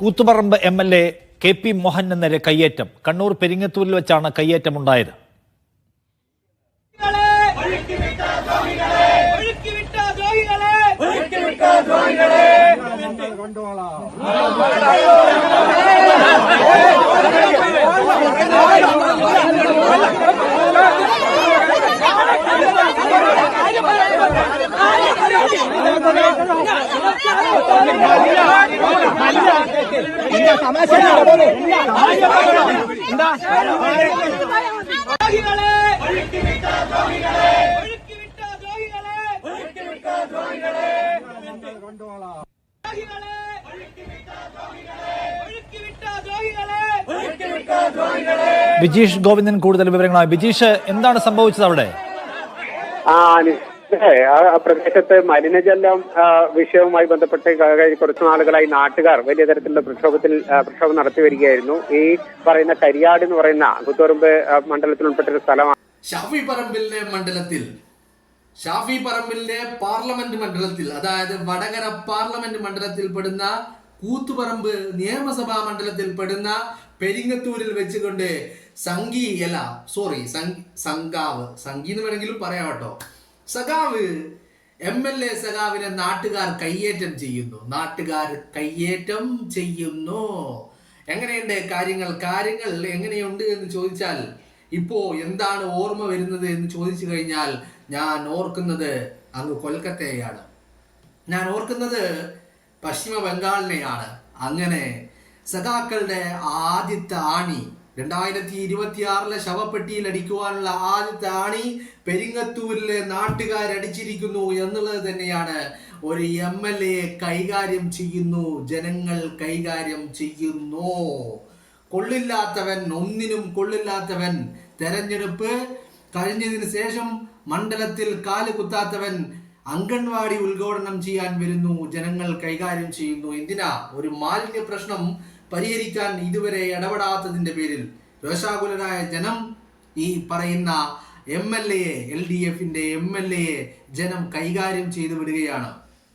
Koothuparamba MLA KP Mohan നേരെ കയ്യേറ്റം. കണ്ണൂർ പെരിങ്ങത്തൂരിൽ വെച്ചാണ് കയ്യേറ്റമുണ്ടായത്. ബിജീഷ് ഗോവിന്ദൻ കൂടുതൽ വിവരങ്ങളായി. ബിജീഷ്, എന്താണ് സംഭവിച്ചത് അവിടെ? പ്രദേശത്ത് മലിനജലം വിഷയവുമായി ബന്ധപ്പെട്ട് കുറച്ചു നാളുകളായി നാട്ടുകാർ വലിയ തരത്തിലുള്ള പ്രക്ഷോഭം നടത്തി വരികയായിരുന്നു. ഈ പറയുന്ന കരിയാട് എന്ന് പറയുന്ന കൂത്തുപറമ്പ് മണ്ഡലത്തിൽ ഉൾപ്പെട്ട ഒരു സ്ഥലമാണ്. ഷാഫി പറമ്പിലിന്റെ പാർലമെന്റ് മണ്ഡലത്തിൽ, അതായത് വടകര പാർലമെന്റ് മണ്ഡലത്തിൽ പെടുന്ന കൂത്തുപറമ്പ് നിയമസഭാ മണ്ഡലത്തിൽ പെടുന്ന പെരിങ്ങത്തൂരിൽ വെച്ചുകൊണ്ട് സഖാവ് എന്ന് വേണമെങ്കിലും പറയാം കേട്ടോ, സഖാവ് MLA സഖാവിനെ നാട്ടുകാർ കയ്യേറ്റം ചെയ്യുന്നു. എങ്ങനെയുണ്ട് കാര്യങ്ങൾ എങ്ങനെയുണ്ട് എന്ന് ചോദിച്ചാൽ, ഇപ്പോ എന്താണ് ഓർമ്മ വരുന്നത് എന്ന് ചോദിച്ചു കഴിഞ്ഞാൽ, ഞാൻ ഓർക്കുന്നത് അങ്ങ് കൊൽക്കത്തയാണ്, ഞാൻ ഓർക്കുന്നത് പശ്ചിമ ബംഗാളിനെയാണ്. അങ്ങനെ സഖാക്കളുടെ ആദ്യത്തെ ആണി 2026 ശവപ്പെട്ടിയിൽ അടിക്കുവാനുള്ള ആദ്യത്തെ ആണി പെരിങ്ങത്തൂരിലെ നാട്ടുകാരടിച്ചിരിക്കുന്നു എന്നുള്ളത് തന്നെയാണ്. ഒരു MLA കൈകാര്യം ചെയ്യുന്നു, ജനങ്ങൾ കൈകാര്യം ചെയ്യുന്നു. ഒന്നിനും കൊള്ളില്ലാത്തവൻ, തെരഞ്ഞെടുപ്പ് കഴിഞ്ഞതിന് ശേഷം മണ്ഡലത്തിൽ കാല് കുത്താത്തവൻ അംഗൻവാടി ഉദ്ഘാടനം ചെയ്യാൻ വരുന്നു, ജനങ്ങൾ കൈകാര്യം ചെയ്യുന്നു. എന്തിനാ? ഒരു മാലിന്യ പ്രശ്നം പരിഹരിക്കാൻ ഇതുവരെ ഇടപെടാത്തതിന്റെ പേരിൽ രോഷാകുലരായ ജനം ഈ പറയുന്ന MLA, LDFന്റെ MLA ജനം കൈകാര്യം ചെയ്തു വിടുകയാണ്.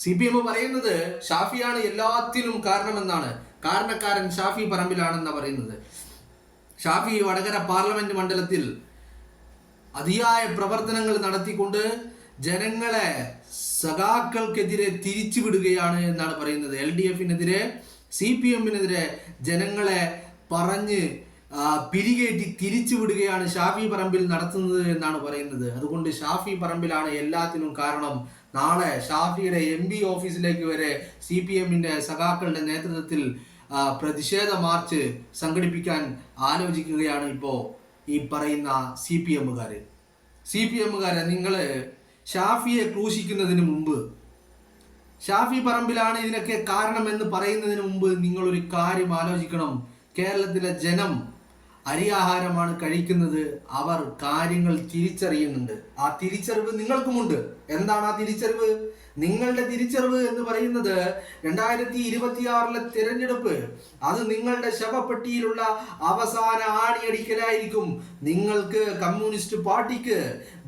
CPM പറയുന്നത് ഷാഫിയാണ് എല്ലാത്തിനും കാരണമെന്നാണ്. കാരണക്കാരൻ ഷാഫി പറമ്പിലാണെന്നാണ് പറയുന്നത്. ഷാഫി വടകര പാർലമെന്റ് മണ്ഡലത്തിൽ അതിയായ പ്രവർത്തനങ്ങൾ നടത്തിക്കൊണ്ട് ജനങ്ങളെ സഖാക്കൾക്കെതിരെ തിരിച്ചുവിടുകയാണ് എന്നാണ് പറയുന്നത്. LDFനെതിരെ, CPMനെതിരെ ജനങ്ങളെ പറഞ്ഞ് പിരികേറ്റി തിരിച്ചുവിടുകയാണ് ഷാഫി പറമ്പിൽ നടത്തുന്നത് എന്നാണ് പറയുന്നത്. അതുകൊണ്ട് ഷാഫി പറമ്പിലാണ് എല്ലാത്തിനും കാരണം. നാളെ ഷാഫിയുടെ MP ഓഫീസിലേക്ക് വരെ CPMന്റെ സഖാക്കളുടെ നേതൃത്വത്തിൽ പ്രതിഷേധ മാർച്ച് സംഘടിപ്പിക്കാൻ ആലോചിക്കുകയാണ് ഇപ്പോൾ ഈ പറയുന്ന CPMകാര്. നിങ്ങൾ ഷാഫിയെ ക്രൂശിക്കുന്നതിന് മുമ്പ്, ഷാഫി പറമ്പിലാണ് ഇതിനൊക്കെ കാരണമെന്ന് പറയുന്നതിന് മുമ്പ് നിങ്ങളൊരു കാര്യം ആലോചിക്കണം. കേരളത്തിലെ ജനം അരിയാഹാരമാണ് കഴിക്കുന്നത്. അവർ കാര്യങ്ങൾ തിരിച്ചറിയുന്നുണ്ട്. ആ തിരിച്ചറിവ് നിങ്ങൾക്കുമുണ്ട്. എന്താണ് ആ തിരിച്ചറിവ്? നിങ്ങളുടെ തിരിച്ചറിവ് എന്ന് പറയുന്നത് 2026 തിരഞ്ഞെടുപ്പ്, അത് നിങ്ങളുടെ ശവപ്പെട്ടിയിലുള്ള അവസാന ആണിയടിക്കലായിരിക്കും. നിങ്ങൾക്ക്, കമ്മ്യൂണിസ്റ്റ് പാർട്ടിക്ക്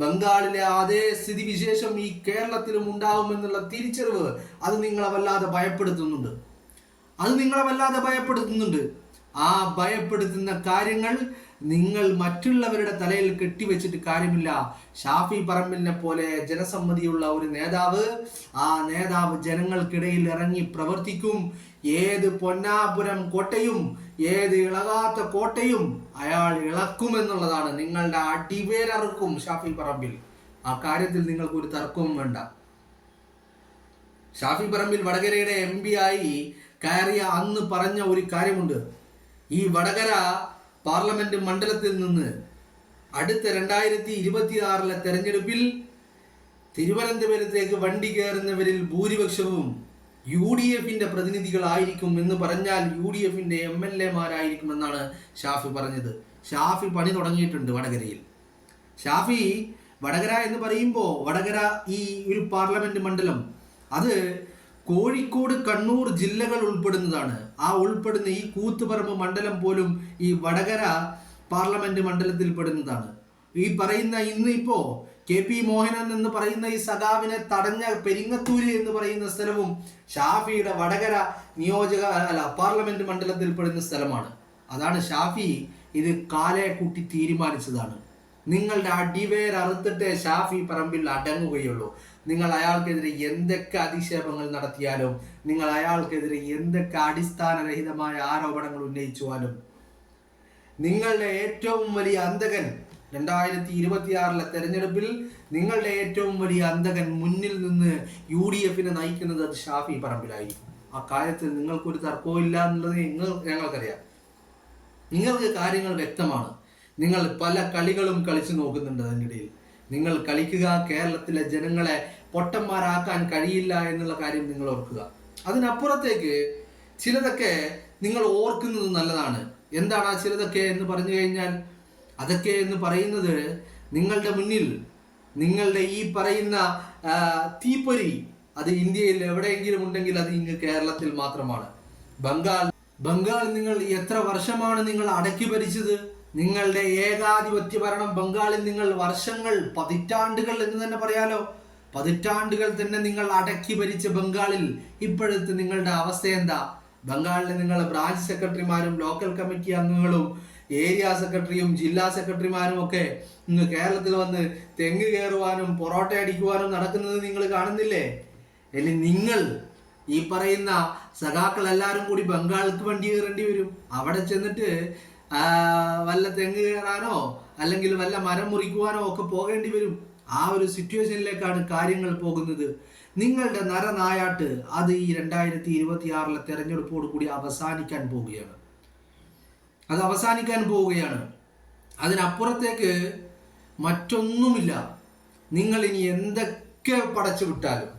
ബംഗാളിലെ അതേ സ്ഥിതിവിശേഷം ഈ കേരളത്തിലും ഉണ്ടാവുമെന്നുള്ള തിരിച്ചറിവ് അത് നിങ്ങളെ വല്ലാതെ ഭയപ്പെടുത്തുന്നുണ്ട്. ആ ഭയപ്പെടുത്തുന്ന കാര്യങ്ങൾ നിങ്ങൾ മറ്റുള്ളവരുടെ തലയിൽ കെട്ടിവെച്ചിട്ട് കാര്യമില്ല. ഷാഫി പറമ്പിലിനെ പോലെ ജനസമ്മതിയുള്ള ഒരു നേതാവ്, ആ നേതാവ് ജനങ്ങൾക്കിടയിൽ ഇറങ്ങി പ്രവർത്തിക്കും. ഏത് പൊന്നാപുരം കോട്ടയും, ഏത് ഇളകാത്ത കോട്ടയും അയാൾ ഇളക്കുമെന്നുള്ളതാണ്. നിങ്ങളുടെ അടിവേരറുക്കും ഷാഫി പറമ്പിൽ. ആ കാര്യത്തിൽ നിങ്ങൾക്കൊരു തർക്കവും വേണ്ട. ഷാഫി പറമ്പിൽ വടകരയുടെ MP ആയി കയറിയ അന്ന് പറഞ്ഞ ഒരു കാര്യമുണ്ട്. ഈ വടകര പാർലമെന്റ് മണ്ഡലത്തിൽ നിന്ന് അടുത്ത 2026 തെരഞ്ഞെടുപ്പിൽ തിരുവനന്തപുരത്തേക്ക് വണ്ടി കയറുന്നവരിൽ ഭൂരിപക്ഷവും UDFന്റെ പ്രതിനിധികളായിരിക്കും എന്ന് പറഞ്ഞാൽ UDFന്റെ MLAമാരായിരിക്കും എന്നാണ് ഷാഫി പറഞ്ഞത്. ഷാഫി പണി തുടങ്ങിയിട്ടുണ്ട് വടകരയിൽ. ഷാഫി വടകര എന്ന് പറയുമ്പോൾ, വടകര ഈ ഒരു പാർലമെന്റ് മണ്ഡലം അത് കോഴിക്കോട്, കണ്ണൂർ ജില്ലകൾ ഉൾപ്പെടുന്നതാണ്. ആ ഉൾപ്പെടുന്ന ഈ കൂത്തുപറമ്പ് മണ്ഡലം പോലും ഈ വടകര പാർലമെന്റ് മണ്ഡലത്തിൽ പെടുന്നതാണ്. ഈ പറയുന്ന ഇന്നിപ്പോ KP മോഹനൻ എന്ന് പറയുന്ന ഈ സഖാവിനെ തടഞ്ഞ പെരിങ്ങത്തൂര് എന്ന് പറയുന്ന സ്ഥലവും ഷാഫിയുടെ വടകര പാർലമെന്റ് മണ്ഡലത്തിൽ പെടുന്ന സ്ഥലമാണ്. അതാണ് ഷാഫി ഇത് കാലെ കൂട്ടി തീരുമാനിച്ചതാണ്. നിങ്ങളുടെ അടിവേർ അറുത്തിട്ട് ഷാഫി പറമ്പിൽ അടങ്ങുകയുള്ളൂ. നിങ്ങൾ അയാൾക്കെതിരെ എന്തൊക്കെ അധിക്ഷേപങ്ങൾ നടത്തിയാലും, നിങ്ങൾ അയാൾക്കെതിരെ എന്തൊക്കെ അടിസ്ഥാനരഹിതമായ ആരോപണങ്ങൾ ഉന്നയിച്ചാലും, നിങ്ങളുടെ ഏറ്റവും വലിയ അന്തകൻ 2026 തെരഞ്ഞെടുപ്പിൽ നിങ്ങളുടെ ഏറ്റവും വലിയ അന്തകൻ മുന്നിൽ നിന്ന് UDF നയിക്കുന്നത് അത് ഷാഫി പറമ്പിലായിരിക്കും. ആ കാര്യത്തിൽ നിങ്ങൾക്കൊരു തർക്കവും ഇല്ല എന്നുള്ളത് ഞങ്ങൾക്കറിയാം. നിങ്ങൾക്ക് കാര്യങ്ങൾ വ്യക്തമാണ്. നിങ്ങൾ പല കളികളും കളിച്ചു നോക്കുന്നുണ്ട്. അതിനിടയിൽ നിങ്ങൾ കളിക്കുക, കേരളത്തിലെ ജനങ്ങളെ പൊട്ടന്മാരാക്കാൻ കഴിയില്ല എന്നുള്ള കാര്യം നിങ്ങൾ ഓർക്കുക. അതിനപ്പുറത്തേക്ക് ചിലതൊക്കെ നിങ്ങൾ ഓർക്കുന്നത് നല്ലതാണ്. എന്താണ് ആ ചിലതൊക്കെ എന്ന് പറഞ്ഞു കഴിഞ്ഞാൽ, അതൊക്കെ എന്ന് പറയുന്നത് നിങ്ങളുടെ മുന്നിൽ നിങ്ങളുടെ ഈ പറയുന്ന തീപ്പൊരി അത് ഇന്ത്യയിൽ എവിടെയെങ്കിലും ഉണ്ടെങ്കിൽ അത് ഇങ്ങ് കേരളത്തിൽ മാത്രമാണ്. ബംഗാൾ നിങ്ങൾ എത്ര വർഷമാണ് നിങ്ങൾ അടക്കി ഭരിച്ചത്? നിങ്ങളുടെ ഏകാധിപത്യ ഭരണം ബംഗാളിൽ നിങ്ങൾ വർഷങ്ങൾ, പതിറ്റാണ്ടുകൾ എന്ന് തന്നെ പറയാലോ, പതിറ്റാണ്ടുകൾ തന്നെ നിങ്ങൾ അടക്കി ഭരിച്ച ബംഗാളിൽ ഇപ്പോഴത്തെ നിങ്ങളുടെ അവസ്ഥ എന്താ? ബംഗാളിലെ നിങ്ങൾ ബ്രാഞ്ച് സെക്രട്ടറിമാരും ലോക്കൽ കമ്മിറ്റി അംഗങ്ങളും ഏരിയ സെക്രട്ടറിയും ജില്ലാ സെക്രട്ടറിമാരും ഒക്കെ ഇന്ന് കേരളത്തിൽ വന്ന് തെങ്ങ് കയറുവാനും പൊറോട്ട അടിക്കുവാനും നടക്കുന്നത് നിങ്ങൾ കാണുന്നില്ലേ? ഇനി നിങ്ങൾ ഈ പറയുന്ന സഖാക്കൾ എല്ലാവരും കൂടി ബംഗാൾക്ക് വണ്ടി കയറേണ്ടി വരും. അവിടെ ചെന്നിട്ട് വല്ല തെങ്ങ് കയറാനോ അല്ലെങ്കിൽ വല്ല മരം മുറിക്കുവാനോ ഒക്കെ പോകേണ്ടി വരും. ആ ഒരു സിറ്റുവേഷനിലേക്കാണ് കാര്യങ്ങൾ പോകുന്നത്. നിങ്ങളുടെ നരനായാട്ട് അത് ഈ 2026 തെരഞ്ഞെടുപ്പോട് കൂടി അവസാനിക്കാൻ പോവുകയാണ്. അത് അവസാനിക്കാൻ പോവുകയാണ്. അതിനപ്പുറത്തേക്ക് മറ്റൊന്നുമില്ല. നിങ്ങൾ ഇനി എന്തൊക്കെ പടച്ചു വിട്ടാലും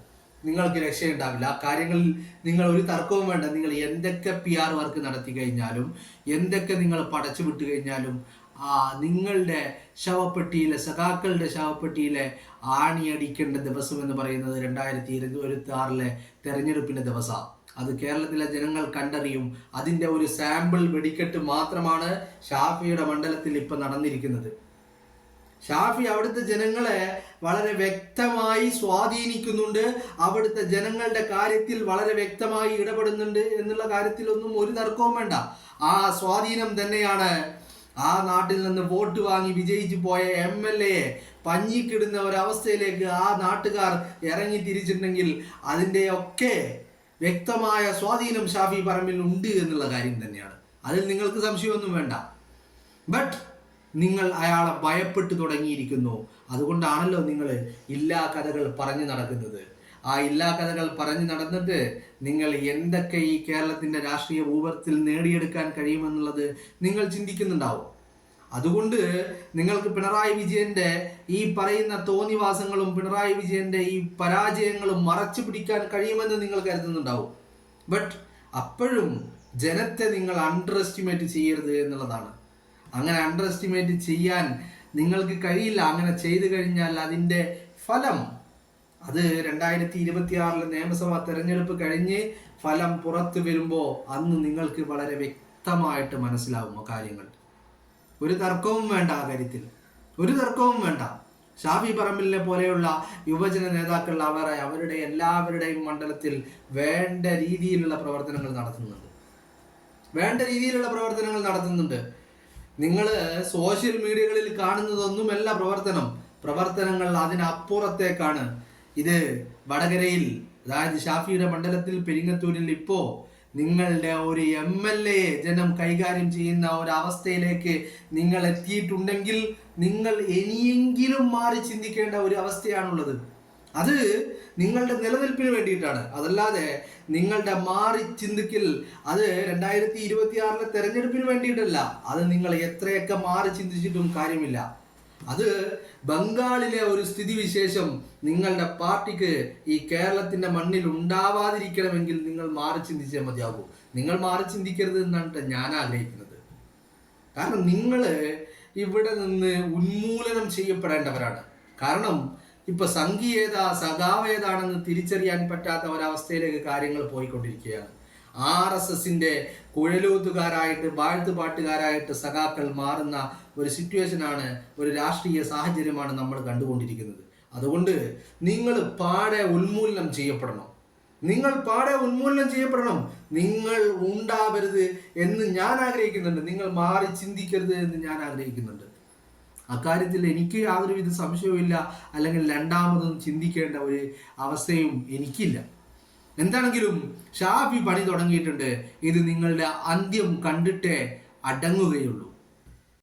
നിങ്ങൾക്ക് രക്ഷയുണ്ടാവില്ല. ആ കാര്യങ്ങളിൽ നിങ്ങൾ ഒരു തർക്കവും വേണ്ട. നിങ്ങൾ എന്തൊക്കെ PR വർക്ക് നടത്തി കഴിഞ്ഞാലും, എന്തൊക്കെ നിങ്ങൾ പടച്ചു വിട്ട് കഴിഞ്ഞാലും, നിങ്ങളുടെ ശവപ്പെട്ടിയിലെ സഖാക്കളുടെ ശവപ്പെട്ടിയിലെ ആണിയടിക്കേണ്ട ദിവസം എന്ന് പറയുന്നത് 2026 തെരഞ്ഞെടുപ്പിന്റെ ദിവസമാണ്. അത് കേരളത്തിലെ ജനങ്ങൾ കണ്ടറിയും. അതിൻ്റെ ഒരു സാമ്പിൾ വെടിക്കെട്ട് മാത്രമാണ് ഷാഫിയുടെ മണ്ഡലത്തിൽ ഇപ്പം നടന്നിരിക്കുന്നത്. ഷാഫി അവിടുത്തെ ജനങ്ങളെ വളരെ വ്യക്തമായി സ്വാധീനിക്കുന്നുണ്ട്. അവിടുത്തെ ജനങ്ങളുടെ കാര്യത്തിൽ വളരെ വ്യക്തമായി ഇടപെടുന്നുണ്ട് എന്നുള്ള കാര്യത്തിലൊന്നും ഒരു തർക്കവും വേണ്ട. ആ സ്വാധീനം തന്നെയാണ് ആ നാട്ടിൽ നിന്ന് വോട്ട് വാങ്ങി വിജയിച്ചു പോയ MLA പഞ്ഞിക്കിടുന്ന ഒരവസ്ഥയിലേക്ക് ആ നാട്ടുകാർ ഇറങ്ങി തിരിച്ചിട്ടുണ്ടെങ്കിൽ അതിൻ്റെയൊക്കെ വ്യക്തമായ സ്വാധീനം ഷാഫി പറമ്പിൽ ഉണ്ട് എന്നുള്ള കാര്യം തന്നെയാണ്. അതിൽ നിങ്ങൾക്ക് സംശയമൊന്നും വേണ്ട. ബട്ട് നിങ്ങൾ അയാളെ ഭയപ്പെട്ടു തുടങ്ങിയിരിക്കുന്നു. അതുകൊണ്ടാണല്ലോ നിങ്ങൾ ഇല്ലാ കഥകൾ പറഞ്ഞു നടക്കുന്നത്. ആ ഇല്ലാ കഥകൾ പറഞ്ഞു നടന്നിട്ട് നിങ്ങൾ എന്തൊക്കെ ഈ കേരളത്തിൻ്റെ രാഷ്ട്രീയ ഭൂപടത്തിൽ നേടിയെടുക്കാൻ കഴിയുമെന്നുള്ളത് നിങ്ങൾ ചിന്തിക്കുന്നുണ്ടാവും. അതുകൊണ്ട് നിങ്ങൾക്ക് പിണറായി വിജയന്റെ ഈ പറയുന്ന തോന്നിവാസങ്ങളും പിണറായി വിജയന്റെ ഈ പരാജയങ്ങളും മറച്ചു പിടിക്കാൻ കഴിയുമെന്ന് നിങ്ങൾ കരുതുന്നുണ്ടാവും. ബട്ട് അപ്പോഴും ജനത്തെ നിങ്ങൾ അണ്ടർ എസ്റ്റിമേറ്റ് ചെയ്യരുത് എന്നുള്ളതാണ്. അങ്ങനെ അണ്ടർ എസ്റ്റിമേറ്റ് ചെയ്യാൻ നിങ്ങൾക്ക് കഴിയില്ല. അങ്ങനെ ചെയ്തു കഴിഞ്ഞാൽ അതിൻ്റെ ഫലം അത് 2026 നിയമസഭാ തെരഞ്ഞെടുപ്പ് കഴിഞ്ഞ് ഫലം പുറത്തു വരുമ്പോൾ അന്ന് നിങ്ങൾക്ക് വളരെ വ്യക്തമായിട്ട് മനസ്സിലാവും കാര്യങ്ങൾ. ഒരു തർക്കവും വേണ്ട ആ കാര്യത്തിൽ, ഒരു തർക്കവും വേണ്ട. ഷാഫി പറമ്പിലിനെ പോലെയുള്ള യുവജന നേതാക്കൾ അവരുടെ എല്ലാവരുടെയും മണ്ഡലത്തിൽ വേണ്ട രീതിയിലുള്ള പ്രവർത്തനങ്ങൾ നടത്തുന്നുണ്ട്. നിങ്ങൾ സോഷ്യൽ മീഡിയകളിൽ കാണുന്നതൊന്നുമല്ല പ്രവർത്തനങ്ങൾ അതിനപ്പുറത്തേക്കാണ്. ഇത് വടകരയിൽ, അതായത് ഷാഫിയുടെ മണ്ഡലത്തിൽ പെരിങ്ങത്തൂരിൽ ഇപ്പോൾ നിങ്ങളുടെ ഒരു MLA ജനം കൈകാര്യം ചെയ്യുന്ന ഒരവസ്ഥയിലേക്ക് നിങ്ങൾ എത്തിയിട്ടുണ്ടെങ്കിൽ നിങ്ങൾ ഇനിയെങ്കിലും മാറി ചിന്തിക്കേണ്ട ഒരു അവസ്ഥയാണുള്ളത്. അത് നിങ്ങളുടെ നിലനിൽപ്പിന് വേണ്ടിയിട്ടാണ്. അതല്ലാതെ നിങ്ങളുടെ മാറി ചിന്തിക്കൽ അത് 2026 തെരഞ്ഞെടുപ്പിന് വേണ്ടിയിട്ടല്ല. അത് നിങ്ങൾ എത്രയൊക്കെ മാറി ചിന്തിച്ചിട്ടും കാര്യമില്ല. അത് ബംഗാളിലെ ഒരു സ്ഥിതിവിശേഷം നിങ്ങളുടെ പാർട്ടിക്ക് ഈ കേരളത്തിന്റെ മണ്ണിൽ ഉണ്ടാവാതിരിക്കണമെങ്കിൽ നിങ്ങൾ മാറി ചിന്തിച്ചേ മതിയാകൂ. നിങ്ങൾ മാറി ചിന്തിക്കരുത് എന്നാണ് ഞാൻ ആഗ്രഹിക്കുന്നത്. കാരണം നിങ്ങൾ ഇവിടെ നിന്ന് ഉന്മൂലനം ചെയ്യപ്പെടേണ്ടവരാണ്. കാരണം ഇപ്പൊ സംഘി ഏതാ സഖാവ് ഏതാണെന്ന് തിരിച്ചറിയാൻ പറ്റാത്ത ഒരവസ്ഥയിലേക്ക് കാര്യങ്ങൾ പോയിക്കൊണ്ടിരിക്കുകയാണ്. RSSന്റെ കുഴലൂത്തുകാരായിട്ട് വാഴ്ത്തുപാട്ടുകാരായിട്ട് സഖാക്കൾ മാറുന്ന ഒരു സിറ്റുവേഷനാണ്, ഒരു രാഷ്ട്രീയ സാഹചര്യമാണ് നമ്മൾ കണ്ടുകൊണ്ടിരിക്കുന്നത്. അതുകൊണ്ട് നിങ്ങൾ പാടെ ഉന്മൂലനം ചെയ്യപ്പെടണം. നിങ്ങൾ ഉണ്ടാവരുത് എന്ന് ഞാൻ ആഗ്രഹിക്കുന്നുണ്ട്. നിങ്ങൾ മാറി ചിന്തിക്കരുത് എന്ന് ഞാൻ ആഗ്രഹിക്കുന്നുണ്ട്. അക്കാര്യത്തിൽ എനിക്ക് യാതൊരുവിധ സംശയവുമില്ല, അല്ലെങ്കിൽ രണ്ടാമതും ചിന്തിക്കേണ്ട ഒരു അവസ്ഥയും എനിക്കില്ല. എന്താണെങ്കിലും ഷാഫി പണി തുടങ്ങിയിട്ടുണ്ട്. ഇത് നിങ്ങളുടെ അന്ത്യം കണ്ടിട്ടേ അടങ്ങുകയുള്ളൂ.